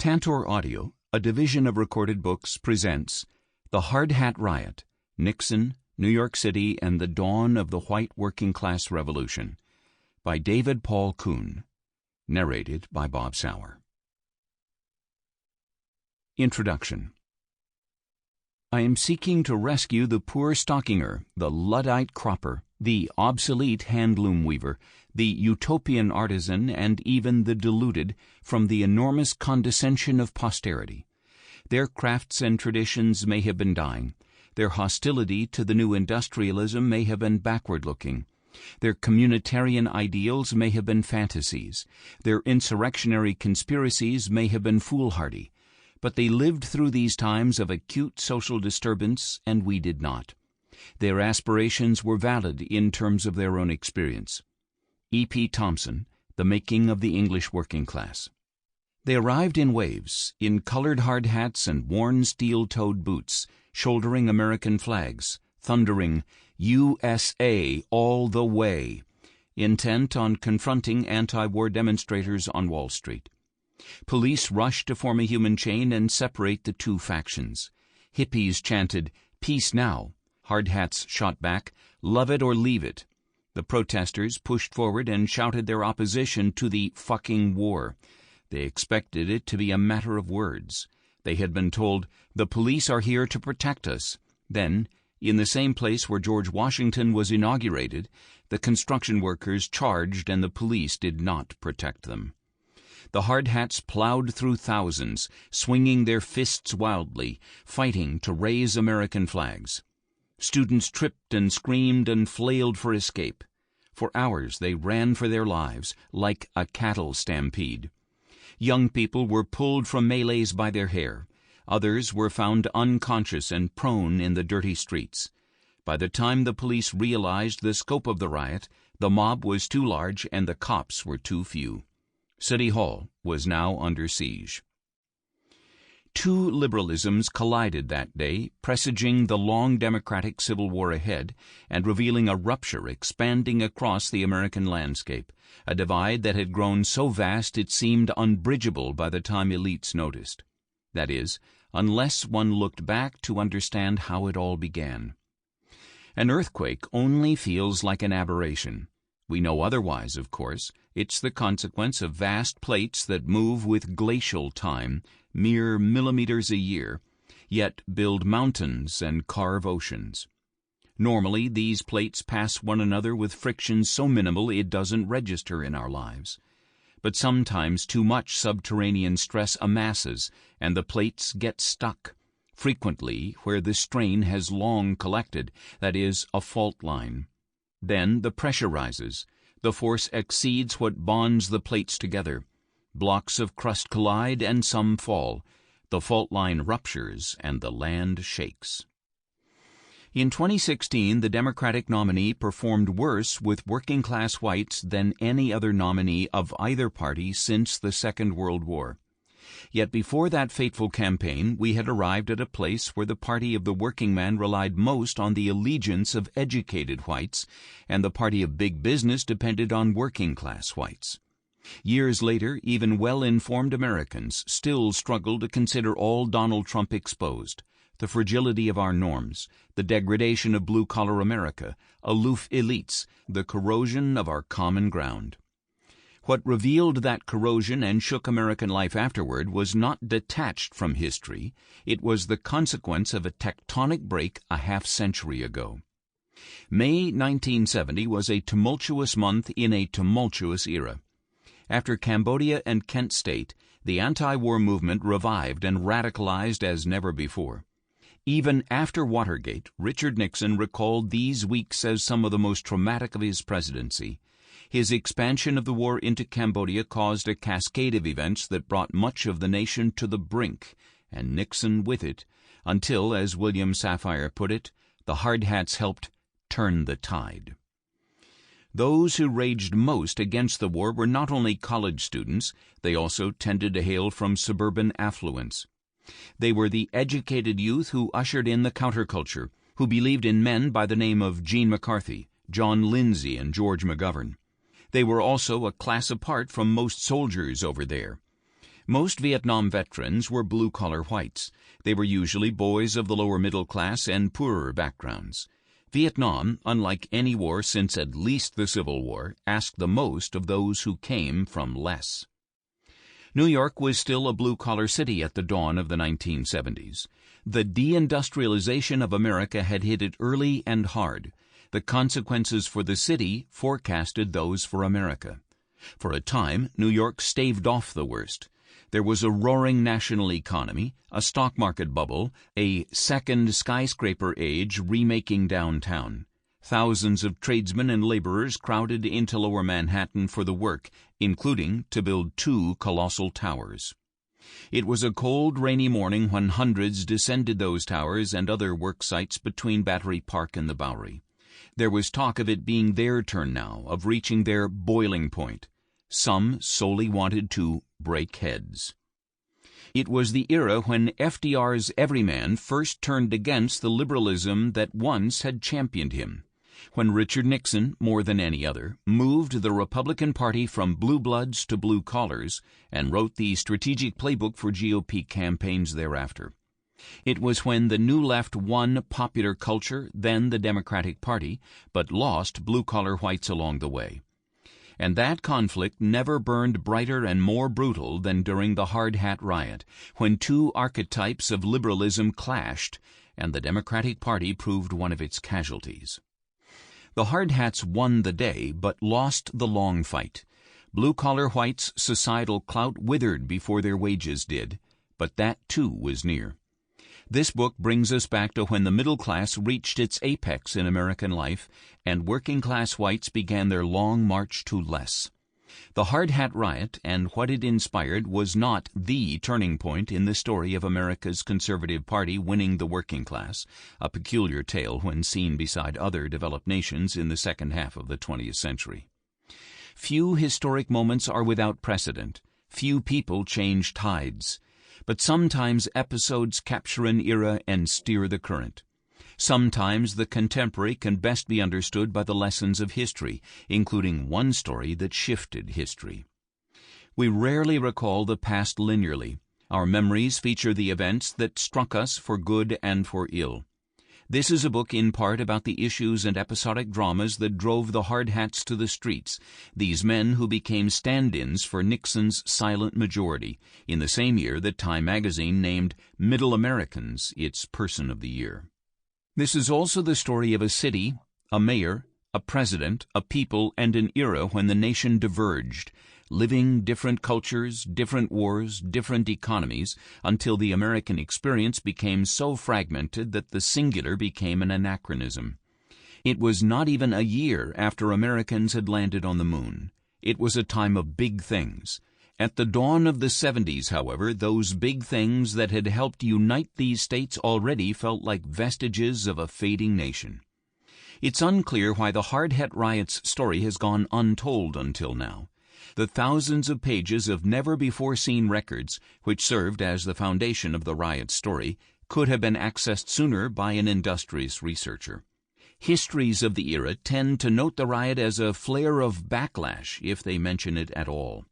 Tantor Audio, a division of Recorded Books, presents The Hardhat Riot, Nixon, New York City, and the Dawn of the White Working Class Revolution by David Paul Kuhn, narrated by Bob Souer. Introduction. I am seeking to rescue the poor stockinger, the Luddite cropper, the obsolete handloom weaver, the utopian artisan, and even the deluded from the enormous condescension of posterity. Their crafts and traditions may have been dying. Their hostility to the new industrialism may have been backward-looking. Their communitarian ideals may have been fantasies. Their insurrectionary conspiracies may have been foolhardy. But they lived through these times of acute social disturbance, and we did not. Their aspirations were valid in terms of their own experience. E.P. Thompson, The Making of the English Working Class. They arrived in waves, in colored hard hats and worn steel-toed boots, shouldering American flags, thundering, USA all the way, intent on confronting anti-war demonstrators on Wall Street. Police rushed to form a human chain and separate the two factions. Hippies chanted, "Peace now." Hard hats shot back, "Love it or leave it." The protesters pushed forward and shouted their opposition to the fucking war. They expected it to be a matter of words. They had been told, "The police are here to protect us." Then, in the same place where George Washington was inaugurated, the construction workers charged and the police did not protect them. The hard hats plowed through thousands, swinging their fists wildly, fighting to raise American flags. Students tripped and screamed and flailed for escape. For hours they ran for their lives, like a cattle stampede. Young people were pulled from melees by their hair. Others were found unconscious and prone in the dirty streets. By the time the police realized the scope of the riot, the mob was too large and the cops were too few. City Hall was now under siege. Two liberalisms collided that day, presaging the long democratic Civil War ahead and revealing a rupture expanding across the American landscape, a divide that had grown so vast it seemed unbridgeable by the time elites noticed. That is, unless one looked back to understand how it all began. An earthquake only feels like an aberration. We know otherwise, of course. It's the consequence of vast plates that move with glacial time, mere millimeters a year, yet build mountains and carve oceans. Normally, these plates pass one another with friction so minimal it doesn't register in our lives. But sometimes too much subterranean stress amasses, and the plates get stuck, frequently where the strain has long collected, that is, a fault line. Then the pressure rises. The force exceeds what bonds the plates together. Blocks of crust collide and some fall. The fault line ruptures and the land shakes. In 2016, the Democratic nominee performed worse with working-class whites than any other nominee of either party since the Second World War. Yet before that fateful campaign, we had arrived at a place where the party of the working man relied most on the allegiance of educated whites, and the party of big business depended on working-class whites. Years later, even well-informed Americans still struggle to consider all Donald Trump exposed: the fragility of our norms, the degradation of blue-collar America, aloof elites, the corrosion of our common ground. What revealed that corrosion and shook American life afterward was not detached from history. It was the consequence of a tectonic break a half-century ago. May 1970 was a tumultuous month in a tumultuous era. After Cambodia and Kent State, the anti-war movement revived and radicalized as never before. Even after Watergate, Richard Nixon recalled these weeks as some of the most traumatic of his presidency. His expansion of the war into Cambodia caused a cascade of events that brought much of the nation to the brink, and Nixon with it, until, as William Safire put it, the hard hats helped turn the tide. Those who raged most against the war were not only college students, they also tended to hail from suburban affluence. They were the educated youth who ushered in the counterculture, who believed in men by the name of Gene McCarthy, John Lindsay, and George McGovern. They were also a class apart from most soldiers over there. Most Vietnam veterans were blue-collar whites. They were usually boys of the lower middle class and poorer backgrounds. Vietnam, unlike any war since at least the Civil War, asked the most of those who came from less. New York was still a blue-collar city at the dawn of the 1970s. The deindustrialization of America had hit it early and hard. The consequences for the city forecasted those for America. For a time, New York staved off the worst. There was a roaring national economy, a stock market bubble, a second skyscraper age remaking downtown. Thousands of tradesmen and laborers crowded into lower Manhattan for the work, including to build 2 colossal towers. It was a cold, rainy morning when hundreds descended those towers and other work sites between Battery Park and the Bowery. There was talk of it being their turn now, of reaching their boiling point. Some solely wanted to break heads. It was the era when FDR's everyman first turned against the liberalism that once had championed him, when Richard Nixon, more than any other, moved the Republican Party from blue bloods to blue collars and wrote the strategic playbook for GOP campaigns thereafter. It was when the New Left won popular culture, then the Democratic Party, but lost blue-collar whites along the way. And that conflict never burned brighter and more brutal than during the Hardhat Riot, when 2 archetypes of liberalism clashed, and the Democratic Party proved one of its casualties. The Hardhats won the day, but lost the long fight. Blue-collar whites' societal clout withered before their wages did, but that too was near. This book brings us back to when the middle class reached its apex in American life and working-class whites began their long march to less. The Hardhat Riot and what it inspired was not the turning point in the story of America's conservative party winning the working class, a peculiar tale when seen beside other developed nations in the second half of the 20th century. Few historic moments are without precedent. Few people change tides. But sometimes episodes capture an era and steer the current. Sometimes the contemporary can best be understood by the lessons of history, including one story that shifted history. We rarely recall the past linearly. Our memories feature the events that struck us for good and for ill. This is a book in part about the issues and episodic dramas that drove the hardhats to the streets, these men who became stand-ins for Nixon's silent majority, in the same year that Time magazine named Middle Americans its Person of the Year. This is also the story of a city, a mayor, a president, a people, and an era when the nation diverged, living different cultures, different wars, different economies, until the American experience became so fragmented that the singular became an anachronism. It was not even a year after Americans had landed on the moon. It was a time of big things. At the dawn of the 70s, however, those big things that had helped unite these states already felt like vestiges of a fading nation. It's unclear why the Hardhat Riot's story has gone untold until now. The thousands of pages of never-before-seen records, which served as the foundation of the riot's story, could have been accessed sooner by an industrious researcher. Histories of the era tend to note the riot as a flare of backlash, if they mention it at all.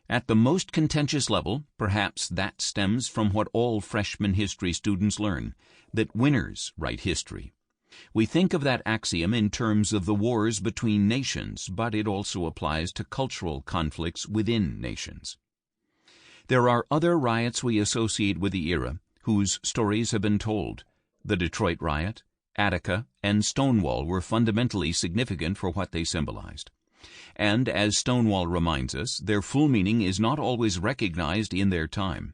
At the most contentious level, perhaps that stems from what all freshman history students learn, that winners write history. We think of that axiom in terms of the wars between nations, but it also applies to cultural conflicts within nations. There are other riots we associate with the era whose stories have been told. The Detroit riot, Attica, and Stonewall were fundamentally significant for what they symbolized. And as Stonewall reminds us, their full meaning is not always recognized in their time.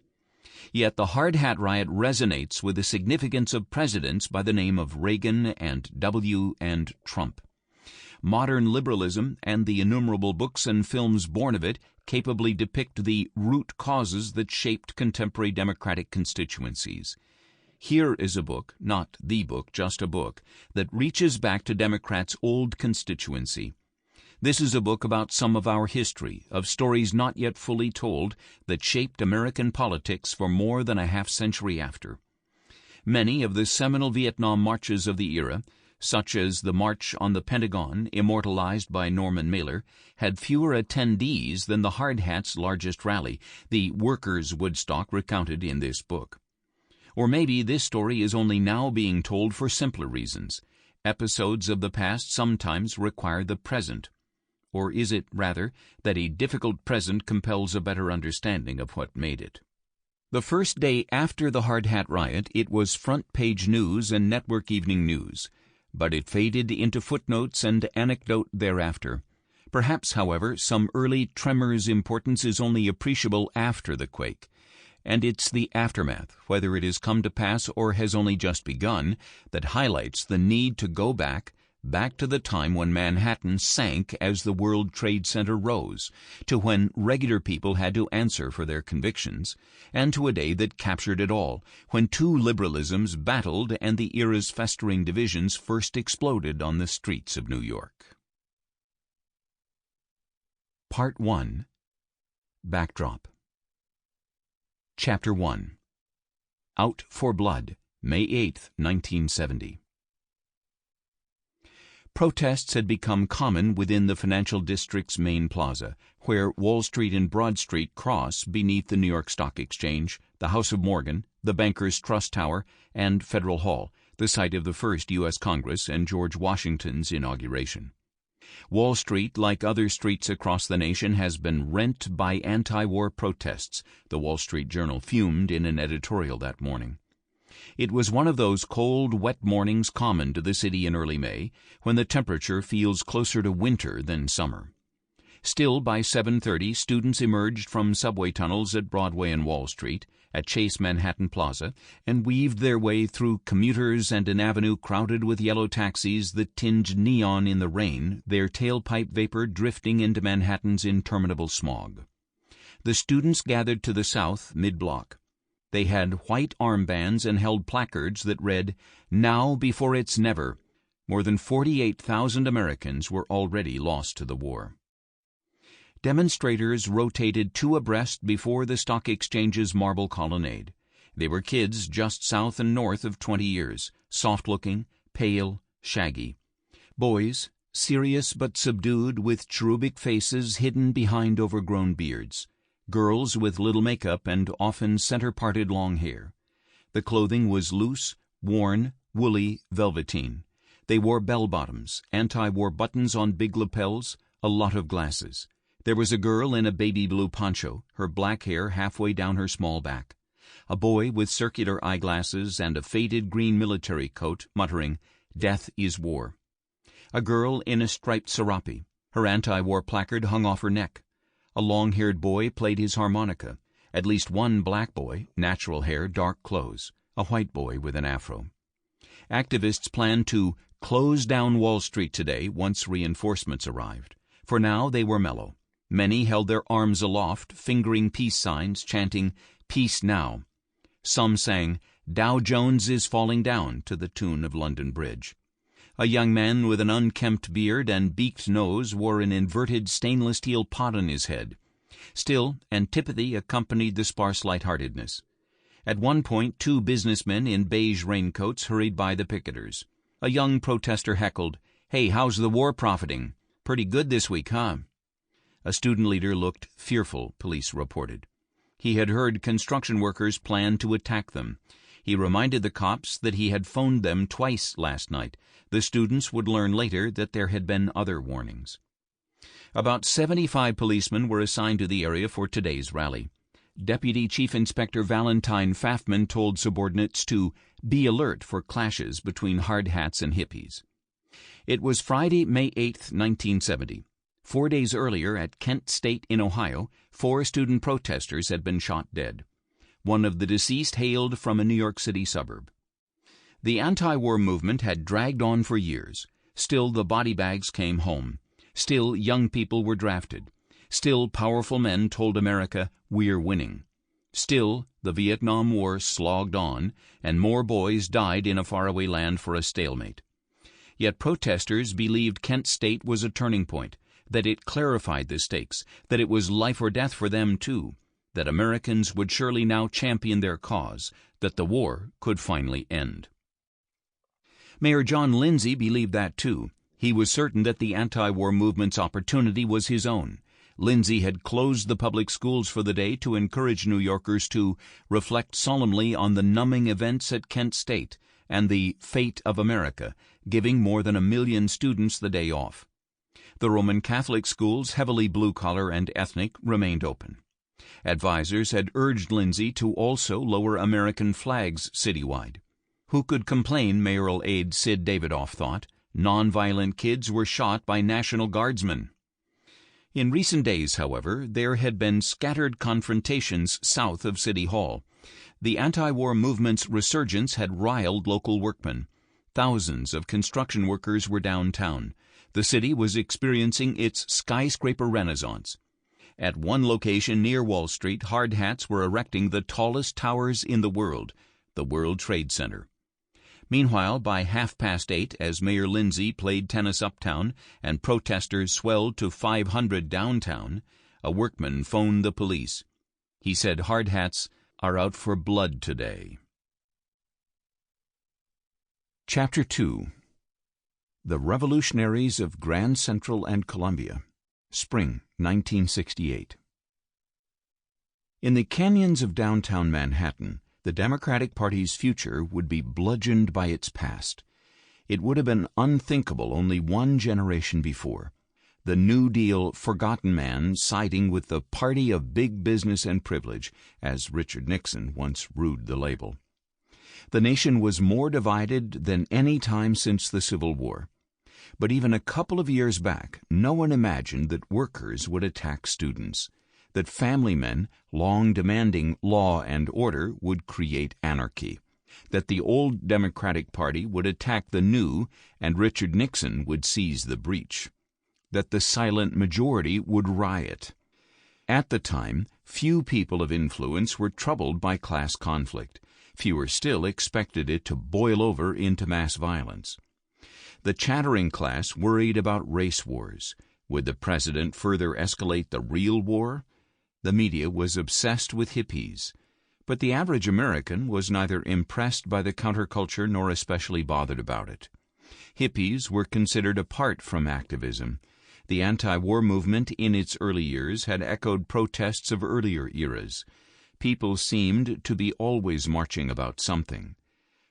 Yet the Hardhat Riot resonates with the significance of presidents by the name of Reagan and W. and Trump. Modern liberalism and the innumerable books and films born of it capably depict the root causes that shaped contemporary democratic constituencies. Here is a book, not the book, just a book, that reaches back to Democrats' old constituency. This is a book about some of our history, of stories not yet fully told, that shaped American politics for more than a half-century after. Many of the seminal Vietnam marches of the era, such as the March on the Pentagon, immortalized by Norman Mailer, had fewer attendees than the Hardhats' largest rally, the Workers' Woodstock recounted in this book. Or maybe this story is only now being told for simpler reasons. Episodes of the past sometimes require the present. Or is it, rather, that a difficult present compels a better understanding of what made it? The first day after the Hardhat Riot, it was front-page news and network evening news, but it faded into footnotes and anecdote thereafter. Perhaps, however, some early tremor's importance is only appreciable after the quake, and it's the aftermath, whether it has come to pass or has only just begun, that highlights the need to go back to the time when Manhattan sank as the World Trade Center rose, to when regular people had to answer for their convictions, and to a day that captured it all, when two liberalisms battled and the era's festering divisions first exploded on the streets of New York. Part 1. Backdrop. Chapter 1. Out for Blood, May 8, 1970. Protests had become common within the financial district's main plaza, where Wall Street and Broad Street cross beneath the New York Stock Exchange, the House of Morgan, the Bankers Trust Tower, and Federal Hall, the site of the first U.S. Congress and George Washington's inauguration. Wall Street, like other streets across the nation, has been rent by anti-war protests, the Wall Street Journal fumed in an editorial that morning. It was one of those cold, wet mornings common to the city in early May, when the temperature feels closer to winter than summer. Still, by 7:30, students emerged from subway tunnels at Broadway and Wall Street, at Chase Manhattan Plaza, and weaved their way through commuters and an avenue crowded with yellow taxis that tinged neon in the rain, their tailpipe vapor drifting into Manhattan's interminable smog. The students gathered to the south, mid-block. They had white armbands and held placards that read, "Now before it's never." More than 48,000 Americans were already lost to the war. Demonstrators rotated two abreast before the Stock Exchange's marble colonnade. They were kids just south and north of 20 years, soft-looking, pale, shaggy. Boys, serious but subdued, with cherubic faces hidden behind overgrown beards. Girls with little makeup and often center-parted long hair. The clothing was loose, worn, woolly, velveteen. They wore bell-bottoms, anti-war buttons on big lapels, a lot of glasses. There was a girl in a baby blue poncho, her black hair halfway down her small back. A boy with circular eyeglasses and a faded green military coat, muttering, "Death is war." A girl in a striped serape. Her anti-war placard hung off her neck. A long-haired boy played his harmonica. At least one black boy, natural hair, dark clothes. A white boy with an afro. Activists planned to close down Wall Street today once reinforcements arrived. For now they were mellow. Many held their arms aloft, fingering peace signs, chanting, "Peace now." Some sang, "Dow Jones is falling down," to the tune of London Bridge. A young man with an unkempt beard and beaked nose wore an inverted stainless steel pot on his head. Still, antipathy accompanied the sparse lightheartedness. At one point, two businessmen in beige raincoats hurried by the picketers. A young protester heckled, "Hey, how's the war profiting? Pretty good this week, huh?" A student leader looked fearful, police reported. He had heard construction workers plan to attack them. He reminded the cops that he had phoned them twice last night. The students would learn later that there had been other warnings. About 75 policemen were assigned to the area for today's rally. Deputy Chief Inspector Valentine Pfaffman told subordinates to be alert for clashes between hard hats and hippies. It was Friday, May 8, 1970. 4 days earlier, at Kent State in Ohio, 4 student protesters had been shot dead. One of the deceased hailed from a New York City suburb. The anti-war movement had dragged on for years. Still, the body bags came home. Still, young people were drafted. Still, powerful men told America, "We're winning." Still, the Vietnam War slogged on, and more boys died in a faraway land for a stalemate. Yet protesters believed Kent State was a turning point, that it clarified the stakes, that it was life or death for them too, that Americans would surely now champion their cause, that the war could finally end. Mayor John Lindsay believed that too. He was certain that the anti-war movement's opportunity was his own. Lindsay had closed the public schools for the day to encourage New Yorkers to reflect solemnly on the numbing events at Kent State and the fate of America, giving more than 1 million students the day off. The Roman Catholic schools, heavily blue-collar and ethnic, remained open. Advisers had urged Lindsay to also lower American flags citywide. Who could complain, mayoral aide Sid Davidoff thought. Nonviolent kids were shot by National Guardsmen. In recent days, however, there had been scattered confrontations south of City Hall. The anti-war movement's resurgence had riled local workmen. Thousands of construction workers were downtown. The city was experiencing its skyscraper renaissance. At one location near Wall Street, hard hats were erecting the tallest towers in the World World Trade Center. Meanwhile, by 8:30, as Mayor Lindsay played tennis uptown and protesters swelled to 500 downtown, a workman phoned the police. He said hard hats are out for blood today. Chapter 2. The Revolutionaries of Grand Central and Columbia, Spring 1968. In the canyons of downtown Manhattan, the Democratic Party's future would be bludgeoned by its past. It would have been unthinkable only one generation before. The New Deal forgotten man siding with the party of big business and privilege, as Richard Nixon once rued the label. The nation was more divided than any time since the Civil War. But even a couple of years back, no one imagined that workers would attack students, that family men, long demanding law and order, would create anarchy, that the old Democratic Party would attack the new and Richard Nixon would seize the breach, that the silent majority would riot. At the time, few people of influence were troubled by class conflict. Fewer still expected it to boil over into mass violence. The chattering class worried about race wars. Would the president further escalate the real war? The media was obsessed with hippies, but the average American was neither impressed by the counterculture nor especially bothered about it. Hippies were considered apart from activism. The anti-war movement in its early years had echoed protests of earlier eras. People seemed to be always marching about something.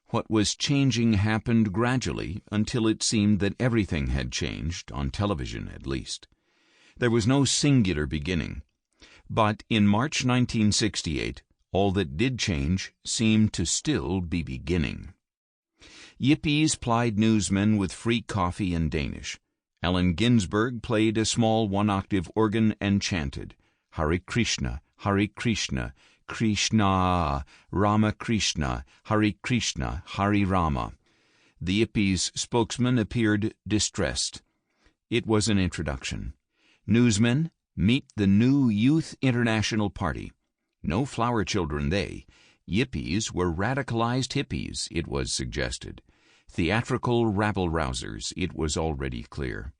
What was changing happened gradually until it seemed that everything had changed, on television at least. There was no singular beginning. But in March 1968, all that did change seemed to still be beginning. Yippies plied newsmen with free coffee and Danish. Allen Ginsberg played a small one-octave organ and chanted, Hare Krishna, Krishna, Rama Krishna, Hare Krishna, Hare Rama. The Yippies' spokesman appeared distressed. It was an introduction. Newsmen, meet the new Youth International Party. No flower children they. Yippies were radicalized hippies, it was suggested. Theatrical rabble-rousers, it was already clear.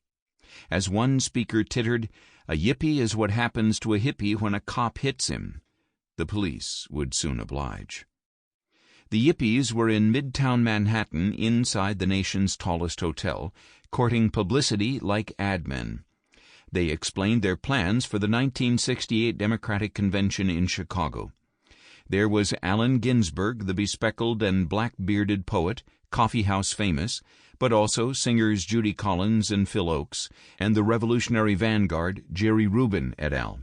As one speaker tittered, a yippie is what happens to a hippie when a cop hits him. The police would soon oblige. The Yippies were in Midtown Manhattan inside the nation's tallest hotel, courting publicity like ad men. They explained their plans for the 1968 Democratic Convention in Chicago. There was Allen Ginsberg, the bespectacled and black-bearded poet, coffeehouse famous, but also singers Judy Collins and Phil Oakes, and the revolutionary vanguard Jerry Rubin et al.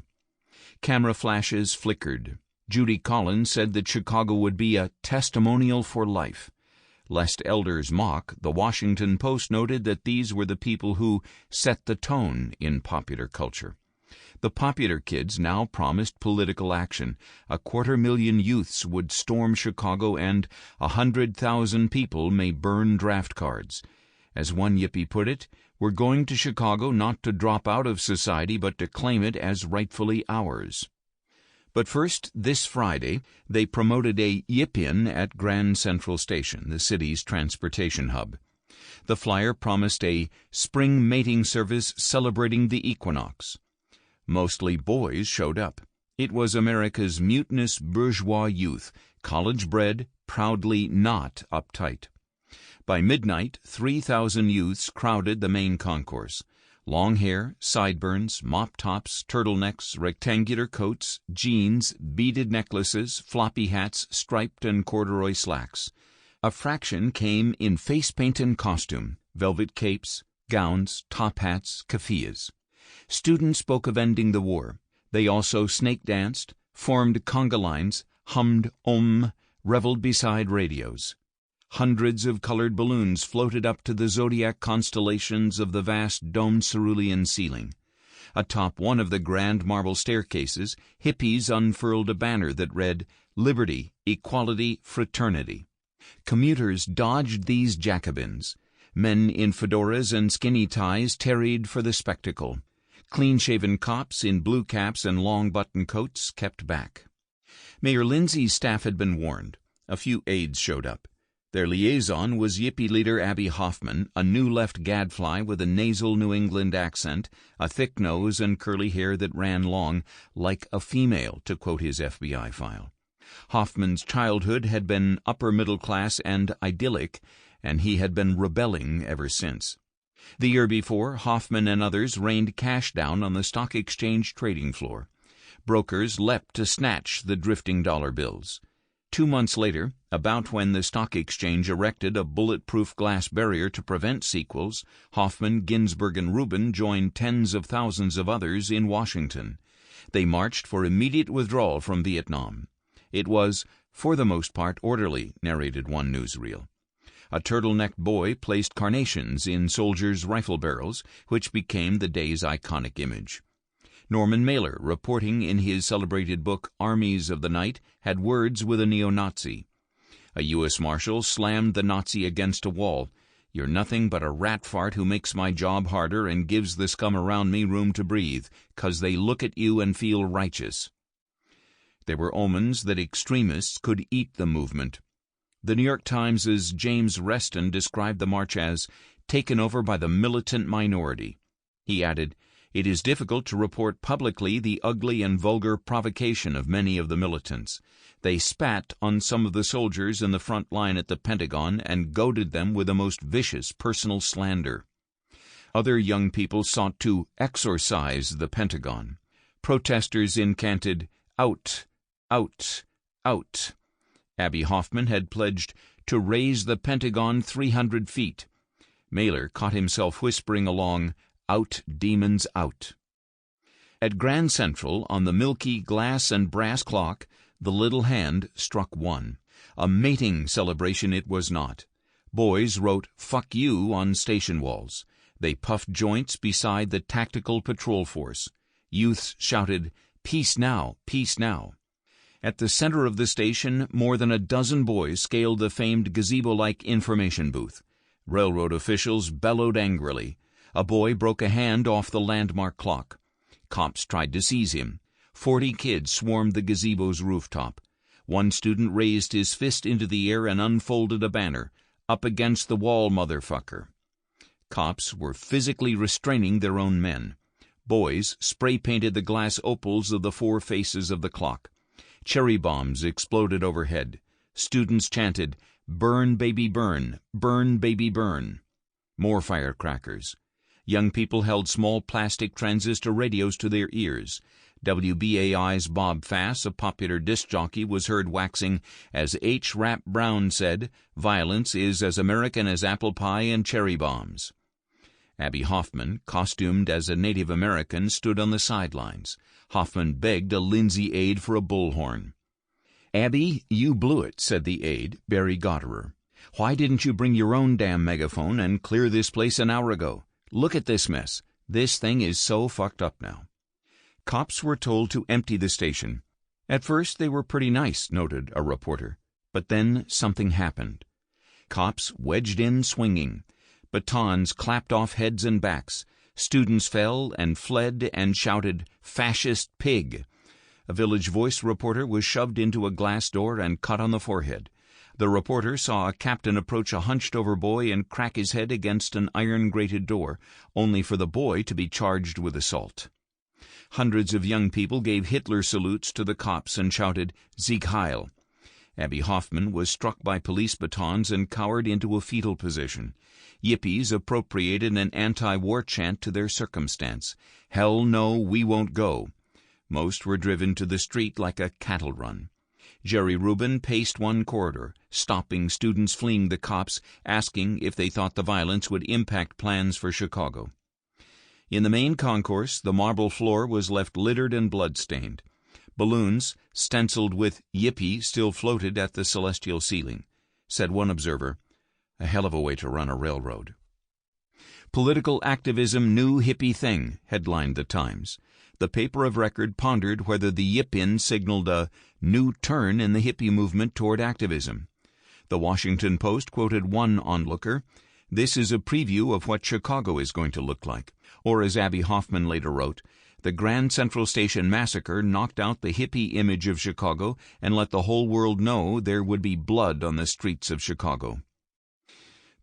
Camera flashes flickered. Judy Collins said that Chicago would be a testimonial for life. Lest elders mock, the Washington Post noted that these were the people who set the tone in popular culture. The popular kids now promised political action. 250,000 youths would storm Chicago and 100,000 people may burn draft cards. As one yippie put it, we're going to Chicago not to drop out of society but to claim it as rightfully ours. But first, this Friday, they promoted a Yip-In at Grand Central Station, the city's transportation hub. The flyer promised a spring mating service celebrating the equinox. Mostly boys showed up. It was America's mutinous bourgeois youth, college-bred, proudly not uptight. By midnight, 3,000 youths crowded the main concourse. Long hair, sideburns, mop tops, turtlenecks, rectangular coats, jeans, beaded necklaces, floppy hats, striped and corduroy slacks. A fraction came in face-paint and costume, velvet capes, gowns, top hats, keffiyehs. Students spoke of ending the war. They also snake-danced, formed conga lines, hummed reveled beside radios. Hundreds of colored balloons floated up to the zodiac constellations of the vast domed cerulean ceiling. Atop one of the grand marble staircases, hippies unfurled a banner that read, "Liberty, Equality, Fraternity." Commuters dodged these Jacobins. Men in fedoras and skinny ties tarried for the spectacle. Clean-shaven cops in blue caps and long button coats kept back. Mayor Lindsay's staff had been warned. A few aides showed up. Their liaison was Yippie leader Abby Hoffman, a new left gadfly with a nasal New England accent, a thick nose and curly hair that ran long, like a female, to quote his FBI file. Hoffman's childhood had been upper middle class and idyllic, and he had been rebelling ever since. The year before, Hoffman and others rained cash down on the stock exchange trading floor. Brokers leapt to snatch the drifting dollar bills. 2 months later, about when the stock exchange erected a bulletproof glass barrier to prevent sequels, Hoffman, Ginsburg, and Rubin joined tens of thousands of others in Washington. They marched for immediate withdrawal from Vietnam. It was, for the most part, orderly, narrated one newsreel. A turtle-necked boy placed carnations in soldiers' rifle barrels, which became the day's iconic image. Norman Mailer, reporting in his celebrated book Armies of the Night, had words with a neo-Nazi. A U.S. Marshal slammed the Nazi against a wall. "You're nothing but a rat fart who makes my job harder and gives the scum around me room to breathe, 'cause they look at you and feel righteous." There were omens that extremists could eat the movement. The New York Times' James Reston described the march as taken over by the militant minority. He added, "It is difficult to report publicly the ugly and vulgar provocation of many of the militants. They spat on some of the soldiers in the front line at the Pentagon and goaded them with the most vicious personal slander. Other young people sought to exorcise the Pentagon. Protesters incanted, 'Out, out, out.' Abby Hoffman had pledged to raise the Pentagon 300 feet. Mailer caught himself whispering along, 'Out, demons, out.' At Grand Central, on the milky glass and brass clock, the little hand struck 1. A mating celebration it was not. Boys wrote "fuck you" on station walls. They puffed joints beside the tactical patrol force. Youths shouted, "Peace now, peace now." At the center of the station, more than a dozen boys scaled the famed gazebo-like information booth. Railroad officials bellowed angrily. A boy broke a hand off the landmark clock. Cops tried to seize him. 40 kids swarmed the gazebo's rooftop. One student raised his fist into the air and unfolded a banner, "Up against the wall, motherfucker." Cops were physically restraining their own men. Boys spray-painted the glass opals of the 4 faces of the clock. Cherry bombs exploded overhead. Students chanted, "Burn, baby, burn. Burn, baby, burn." More firecrackers. Young people held small plastic transistor radios to their ears. WBAI's Bob Fass, a popular disc jockey, was heard waxing, as H. Rap Brown said, "Violence is as American as apple pie and cherry bombs." Abby Hoffman, costumed as a Native American, stood on the sidelines. Hoffman begged a Lindsay aide for a bullhorn. "Abby, you blew it," said the aide, Barry Goddard. "Why didn't you bring your own damn megaphone and clear this place an hour ago? Look at this mess. This thing is so fucked up now." Cops were told to empty the station. At first they were pretty nice, noted a reporter. But then something happened. Cops wedged in swinging. Batons clapped off heads and backs. Students fell and fled and shouted, "Fascist pig!" A Village Voice reporter was shoved into a glass door and cut on the forehead. The reporter saw a captain approach a hunched-over boy and crack his head against an iron-grated door, only for the boy to be charged with assault. Hundreds of young people gave Hitler salutes to the cops and shouted, "Sieg Heil." Abby Hoffman was struck by police batons and cowered into a fetal position. Yippies appropriated an anti-war chant to their circumstance. "Hell no, we won't go." Most were driven to the street like a cattle run. Jerry Rubin paced one corridor, stopping students fleeing the cops, asking if they thought the violence would impact plans for Chicago. In the main concourse, the marble floor was left littered and blood-stained. Balloons, stenciled with "Yippee," still floated at the celestial ceiling. Said one observer, "A hell of a way to run a railroad." "Political activism new hippie thing," headlined the Times. The paper of record pondered whether the yip-in signaled a new turn in the hippie movement toward activism. The Washington Post quoted one onlooker, "This is a preview of what Chicago is going to look like." Or, as Abby Hoffman later wrote, "The Grand Central Station massacre knocked out the hippie image of Chicago and let the whole world know there would be blood on the streets of Chicago."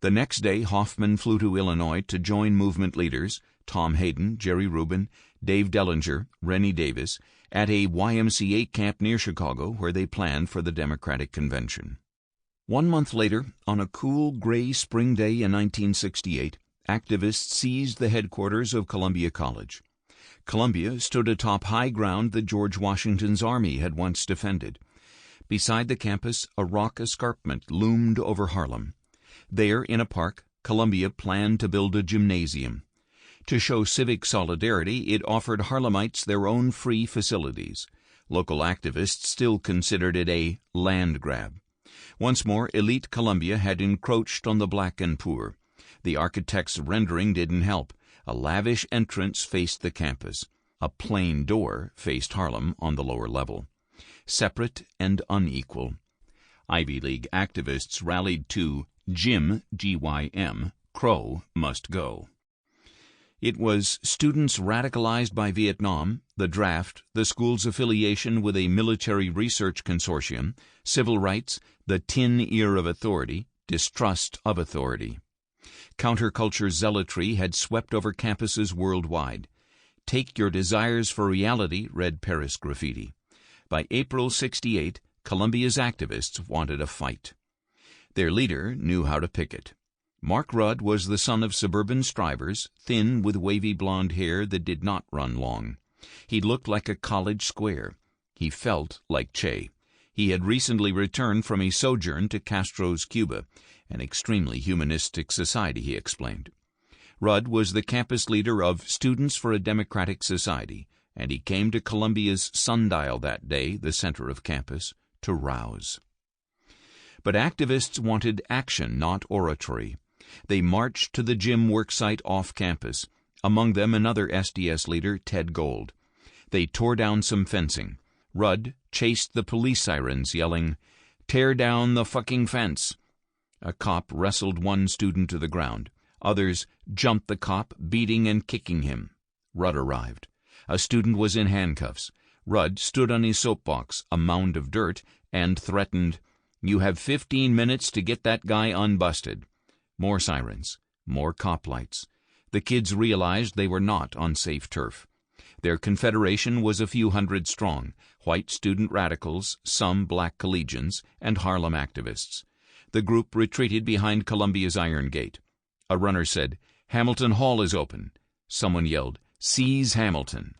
The next day, Hoffman flew to Illinois to join movement leaders, Tom Hayden, Jerry Rubin, Dave Dellinger, Rennie Davis, at a YMCA camp near Chicago where they planned for the Democratic Convention. 1 month later, on a cool, gray spring day in 1968, activists seized the headquarters of Columbia College. Columbia stood atop high ground that George Washington's army had once defended. Beside the campus, a rock escarpment loomed over Harlem. There, in a park, Columbia planned to build a gymnasium. To show civic solidarity, it offered Harlemites their own free facilities. Local activists still considered it a land grab. Once more, elite Columbia had encroached on the black and poor. The architect's rendering didn't help. A lavish entrance faced the campus. A plain door faced Harlem on the lower level. Separate and unequal. Ivy League activists rallied to Jim, G-Y-M, Crow must go. It was students radicalized by Vietnam, the draft, the school's affiliation with a military research consortium, civil rights, the tin ear of authority, distrust of authority. Counterculture zealotry had swept over campuses worldwide. "Take your desires for reality," read Paris graffiti. By April '68, Columbia's activists wanted a fight. Their leader knew how to picket. Mark Rudd was the son of suburban strivers, thin with wavy blonde hair that did not run long. He looked like a college square. He felt like Che. He had recently returned from a sojourn to Castro's Cuba, an extremely humanistic society, he explained. Rudd was the campus leader of Students for a Democratic Society, and he came to Columbia's sundial that day, the center of campus, to rouse. But activists wanted action, not oratory. They marched to the gym worksite off campus, among them another SDS leader, Ted Gold. They tore down some fencing. Rudd chased the police sirens, yelling, "Tear down the fucking fence." A cop wrestled one student to the ground. Others jumped the cop, beating and kicking him. Rudd arrived. A student was in handcuffs. Rudd stood on his soapbox, a mound of dirt, and threatened, "You have 15 minutes to get that guy unbusted." More sirens, more cop lights. The kids realized they were not on safe turf. Their confederation was a few hundred strong, white student radicals, some black collegians, and Harlem activists. The group retreated behind Columbia's iron gate. A runner said, "Hamilton Hall is open." Someone yelled, "Seize Hamilton."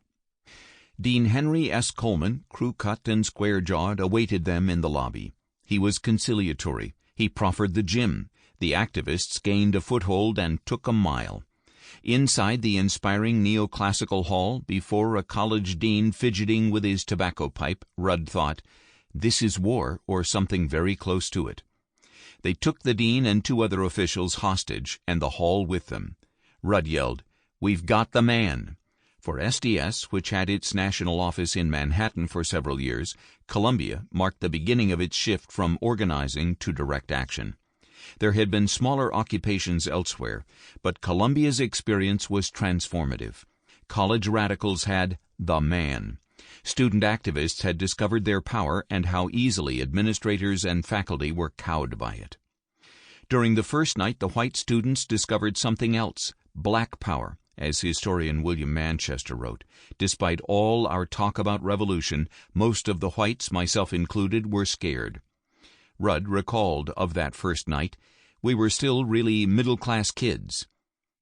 Dean Henry S. Coleman, crew-cut and square-jawed, awaited them in the lobby. He was conciliatory. He proffered the gym. The activists gained a foothold and took a mile. Inside the inspiring neoclassical hall, before a college dean fidgeting with his tobacco pipe, Rudd thought, "This is war or something very close to it." They took the dean and 2 other officials hostage and the hall with them. Rudd yelled, "We've got the man." For SDS, which had its national office in Manhattan for several years, Columbia marked the beginning of its shift from organizing to direct action. There had been smaller occupations elsewhere, but Columbia's experience was transformative. College radicals had the man. Student activists had discovered their power and how easily administrators and faculty were cowed by it. During the first night, the white students discovered something else, black power, as historian William Manchester wrote. Despite all our talk about revolution, most of the whites, myself included, were scared. Rudd recalled of that first night, "We were still really middle-class kids.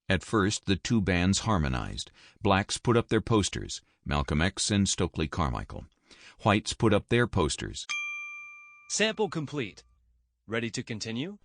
At first the two bands harmonized. Blacks put up their posters, Malcolm X and Stokely Carmichael. Whites put up their posters. Sample complete. Ready to continue?